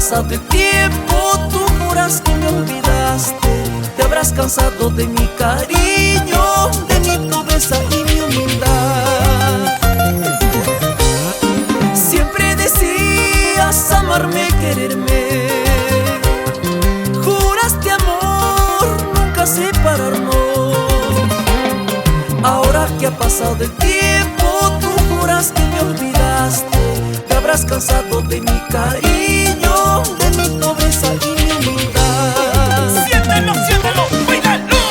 pasado el tiempo, tú juras que me olvidaste. Te habrás cansado de mi cariño, de mi pobreza y mi humildad. Siempre decías amarme, quererme. Juraste amor, nunca separarnos. Ahora que ha pasado el tiempo, tú juras que me olvidaste. Te habrás cansado de mi cariño, de mi pobreza y mi humildad. Siéntelo, siéntelo, cuídalo.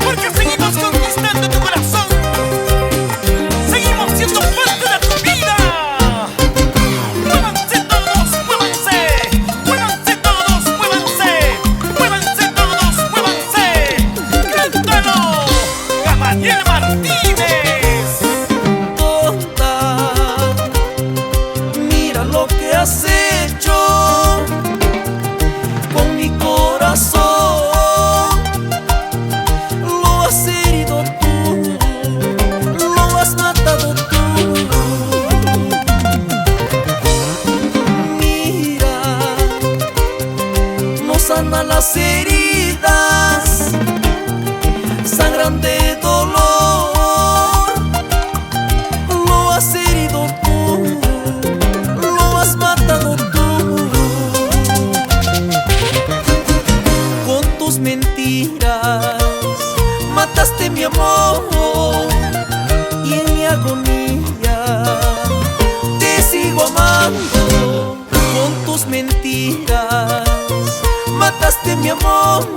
Porque seguimos conquistando tu corazón. Seguimos siendo parte de tu vida. Muévanse todos, muévanse. Muévanse todos, muévanse. Muévanse todos, muévanse. Cántalo, Gabriel Martínez. Tonta, mira lo que has hecho con mi corazón. Lo has herido tú, lo has matado tú. Mira, no sanan las heridas, sangran de dolor. Lo has herido tú, lo has matado tú. Con tus mentiras mataste mi amor, y en mi agonía te sigo amando. Con tus mentiras mataste mi amor,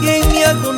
y en mi agonía